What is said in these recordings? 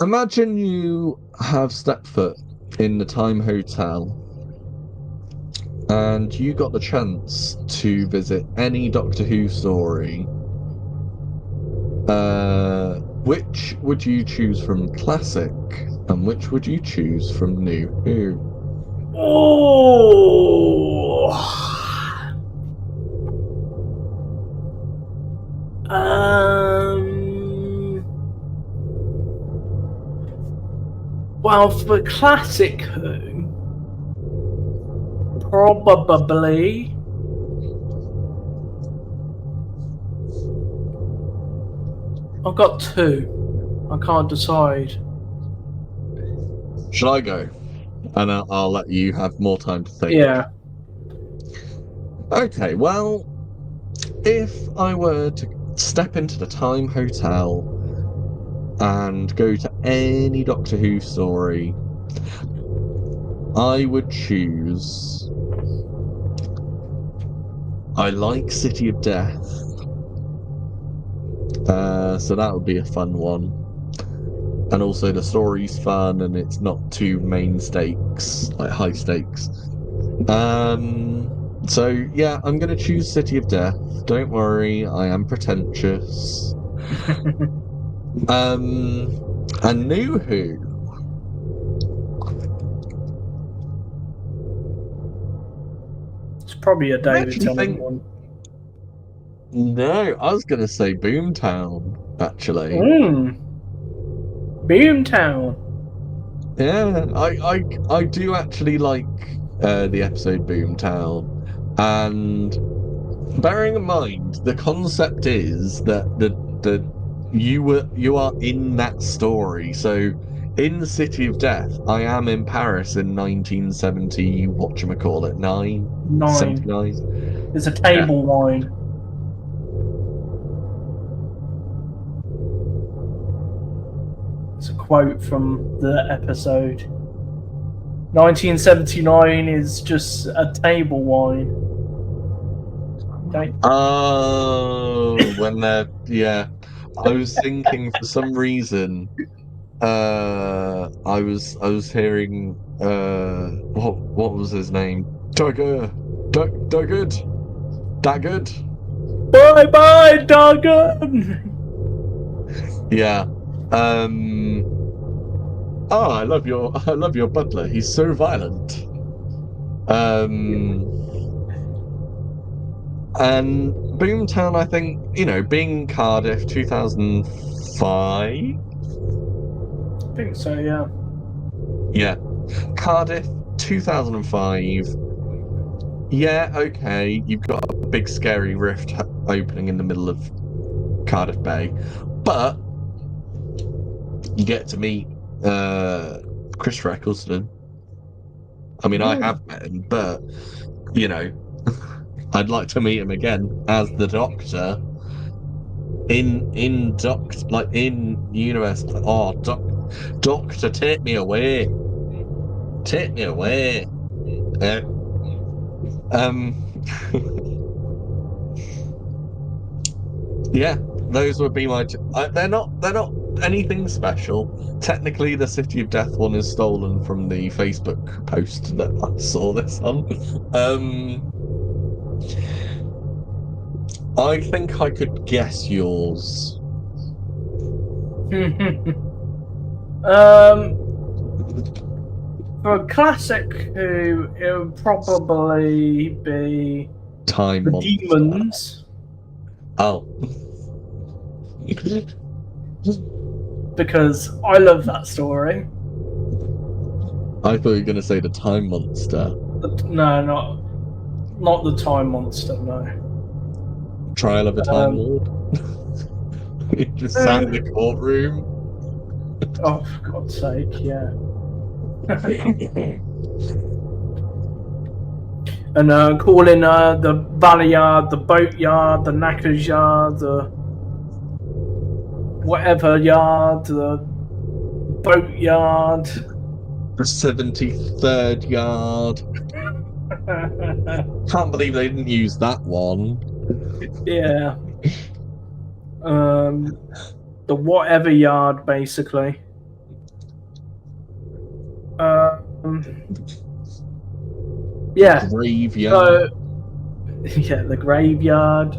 Imagine you have stepped foot in the Time Hotel and you got the chance to visit any Doctor Who story. Which would you choose from classic and which would you choose from new Who? Oh. Um. Well, for classic Who, probably. I've got two. I can't decide. Should I go? And I'll let you have more time to think. Yeah. Okay, well, if I were to step into the Time Hotel and go to any Doctor Who story, I would choose. I like City of Death. So that would be a fun one. And also the story's fun and it's not too main stakes, like high stakes. So yeah, I'm gonna choose City of Death. Don't worry, I am pretentious. And New Who. It's probably a I David actually Tennant think one. no, I was gonna say Boomtown, actually. Boomtown. Yeah, I do actually like the episode Boomtown. And bearing in mind the concept is that the you are in that story. So in the City of Death, I am in Paris in 1970, whatchamacallit, 9. 79. It's a Yeah. table wine. It's a quote from the episode. 1979 is just a table wine. Okay. Oh, when they're yeah. I was thinking for some reason I was hearing what was his name? Duggar. Duggard? Daggard? Bye bye, Duggan! Yeah. Oh, I love your butler. He's so violent. And Boomtown, I think, being Cardiff 2005. I think so, yeah. Yeah. Cardiff 2005. Yeah, okay. You've got a big scary rift opening in the middle of Cardiff Bay, but you get to meet Chris Eccleston. I mean, I have met him, but I'd like to meet him again as the Doctor in universe. Oh, Doctor, take me away, take me away. Yeah, those would be my. They're not anything special. Technically, the City of Death one is stolen from the Facebook post that I saw this on. I think I could guess yours. For a classic Who, it would probably be Time the Monster. Demons. Oh. Because I love that story. I thought you were going to say the Time Monster. No, not the Time Monster, no. Trial of a Time Lord? You just sat in the courtroom. Oh, for God's sake, yeah. And calling the Valley Yard, the Boat Yard, the Knackers Yard, the whatever yard, the Boat Yard. The 73rd Yard. Can't believe they didn't use that one. Yeah. The whatever yard, basically. Yeah. Graveyard. So yeah, the graveyard.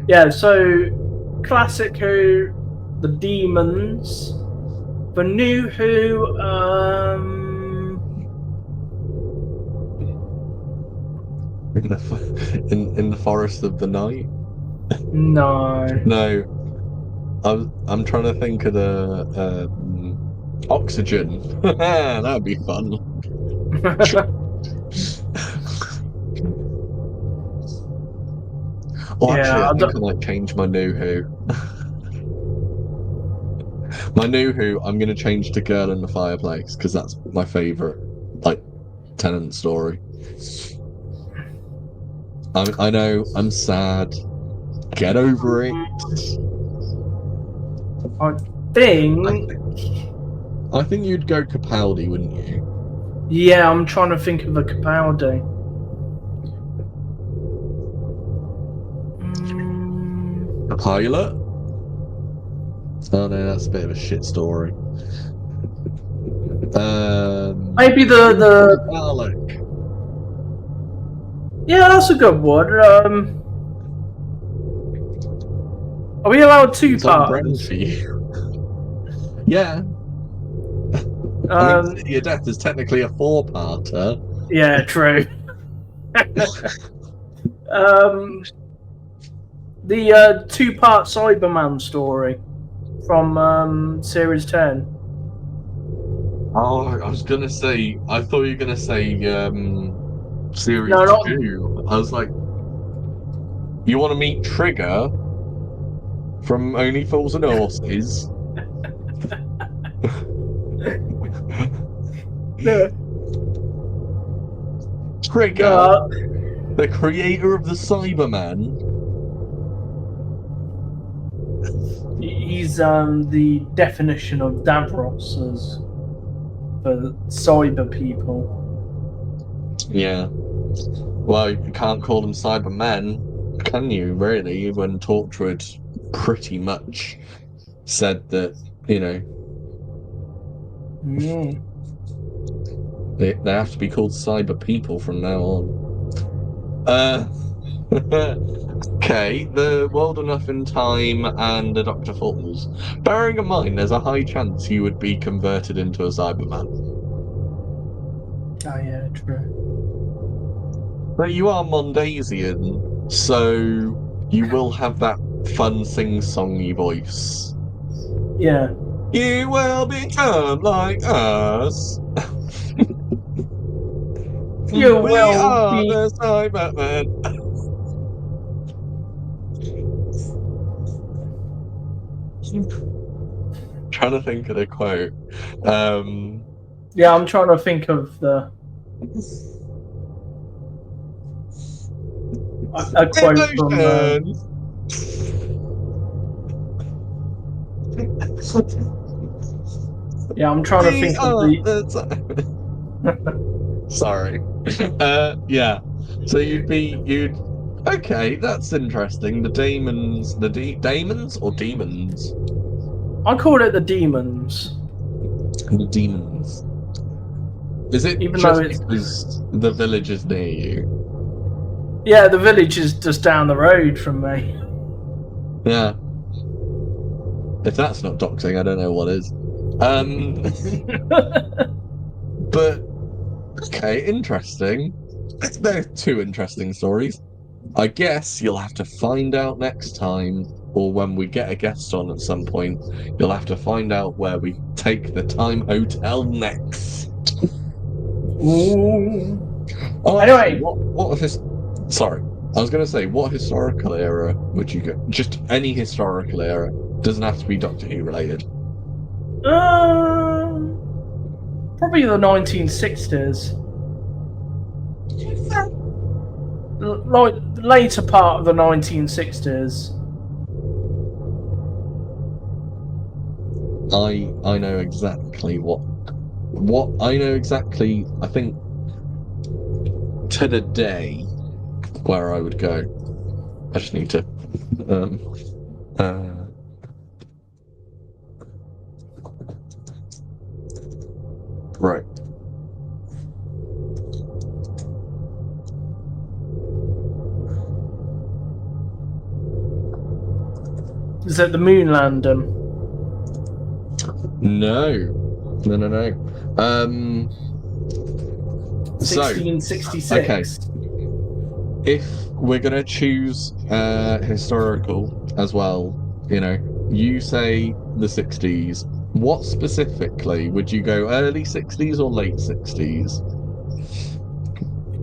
Yeah. So classic Who, the demons. The new Who. In the forest of the night. No. No, I'm trying to think of the oxygen. That'd be fun. Oh, actually, Yeah. I think I might change my new Who. My new Who, I'm going to change to Girl in the Fireplace because that's my favourite, like, Tennant story. I know, I'm sad. Get over it. I I, think. I think you'd go Capaldi, wouldn't you? Yeah, I'm trying to think of a Capaldi. The pilot? Oh no, that's a bit of a shit story. Maybe the Dalek. yeah, that's a good one. Are we allowed two It's on parts? brand for you. Yeah. I mean, City of Death is technically a 4-parter. Yeah, true. um, the two-part Cyberman story from series 10. Oh, I was gonna say. I thought you were gonna say series No, not 2. I was like, you want to meet Trigger from Only Fools and Horses? no. Trigger, the creator of the Cyberman. He's the definition of Davros as for cyber people. Yeah. Well, you can't call them Cybermen, can you? Really, when Torchwood pretty much said that, you know, Mm. they have to be called cyber people from now on. Okay, the World Enough in Time and the Dr. Falls. Bearing in mind, there's a high chance you would be converted into a Cyberman. Oh yeah, true. But you are Mondasian, so you will have that fun sing-songy voice. Yeah. You will become like us. You We will are be. the Cybermen. Trying to think of the quote. Yeah, I'm trying to think of a quote from. Emotions. Yeah, I'm trying to We think of are the. the Sorry. Yeah. So you'd okay, that's interesting. The demons, demons or demons? I call it the demons, The demons. Is it even though just it's. because the village is near you? Yeah, the village is just down the road from me. Yeah. If that's not doxing, I don't know what is. But okay, interesting. They're two interesting stories. I guess you'll have to find out next time, or when we get a guest on at some point, you'll have to find out where we take the Time Hotel next. Ooh. Oh, actually, Anyway, sorry, I was going to say, what historical era would you go? Just any historical era. Doesn't have to be Doctor Who related. probably the 1960s. Like the later part of the 1960s. I know exactly what I know exactly. I think to the day where I would go. I just need to. Uh, right. Is it the moon landing? No. So, okay, 1666. if we're gonna choose historical as well, you say the 60s. What specifically would you go, early 60s or late 60s?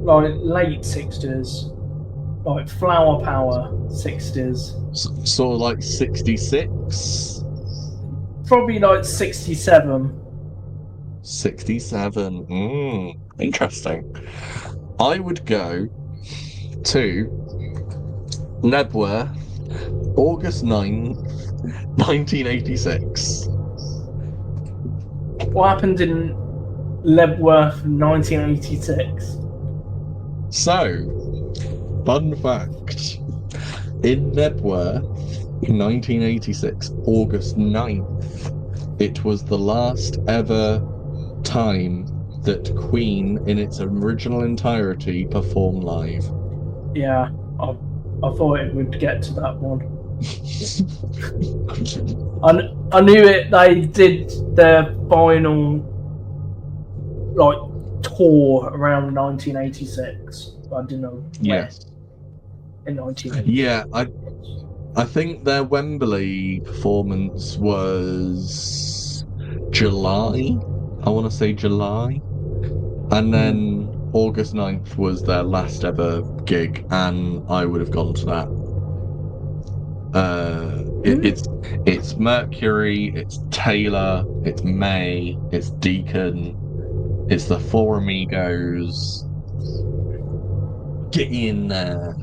Like late 60s. Like flower power 60s. Sort of like 66? Probably like 67. 67. Interesting. I would go to Nebworth, August 9th, 1986. What happened in Lebworth in 1986? So, fun fact. In Nebworth, 1986, August 9th, it was the last ever time that Queen, in its original entirety, performed live. Yeah, I thought it would get to that one. I knew it. They did their final like tour around 1986. But I didn't know when Yes. in 1986. Yeah, I think their Wembley performance was July. I want to say July. And then August 9th was their last ever gig, and I would have gone to that. It's Mercury, it's Taylor, it's May, it's Deacon, it's the Four Amigos. Get in there.